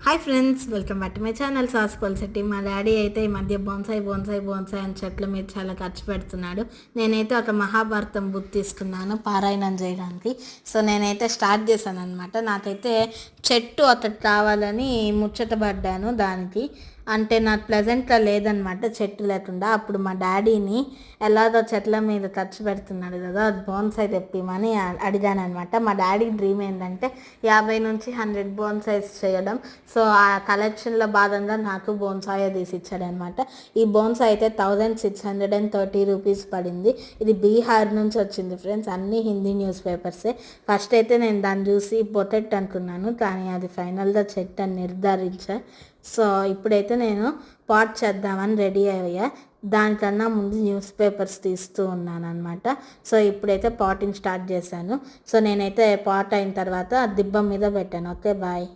Hi friends, welcome back to my channel సాస్ పొల్సెట్టి. మా daddy అయితే ఈ మధ్య బోన్సాయి అని చెట్ల మీద చాలా ఖర్చు పెడుతున్నాడు. నేనైతే ఒక మహాభారతం బుక్ తీసుకున్నాను పారాయణం చేయడానికి. సో నేనైతే స్టార్ట్ చేశాను అనమాట. నాకైతే చెట్టు అతడు కావాలని ముచ్చటపడ్డాను దానికి. అంటే నాకు ప్లెజెంట్గా లేదనమాట చెట్టు లేకుండా. అప్పుడు మా డాడీని ఎలాగో చెట్ల మీద ఖర్చు పెడుతున్నాడు కదా, అది బోన్సాయి తెప్పిమని అడిగాను అనమాట. మా డాడీ డ్రీమ్ ఏంటంటే 50 నుంచి 100 బోన్సాయిస్ చేయడం. సో ఆ కలెక్షన్లో భాగంగా నాకు బోన్సాయి తీసి ఇచ్చాడనమాట. ఈ బోన్సాయి అయితే 1630 రూపీస్ పడింది. ఇది బీహార్ నుంచి వచ్చింది ఫ్రెండ్స్. అన్నీ హిందీ న్యూస్ పేపర్సే. ఫస్ట్ అయితే నేను దాన్ని చూసి పొటెట్ అనుకున్నాను, కానీ అది ఫైనల్గా చెట్టు అని నిర్ధారించా. సో ఇప్పుడైతే నేను పాట్ చేద్దామని రెడీ అయ్యా. దానికన్నా ముందు న్యూస్ పేపర్స్ తీస్తూ ఉన్నాను అనమాట. సో ఇప్పుడైతే పాటింగ్ స్టార్ట్ చేశాను. సో నేనైతే పాట్ అయిన తర్వాత దిబ్బ మీద పెట్టాను. Okay, bye.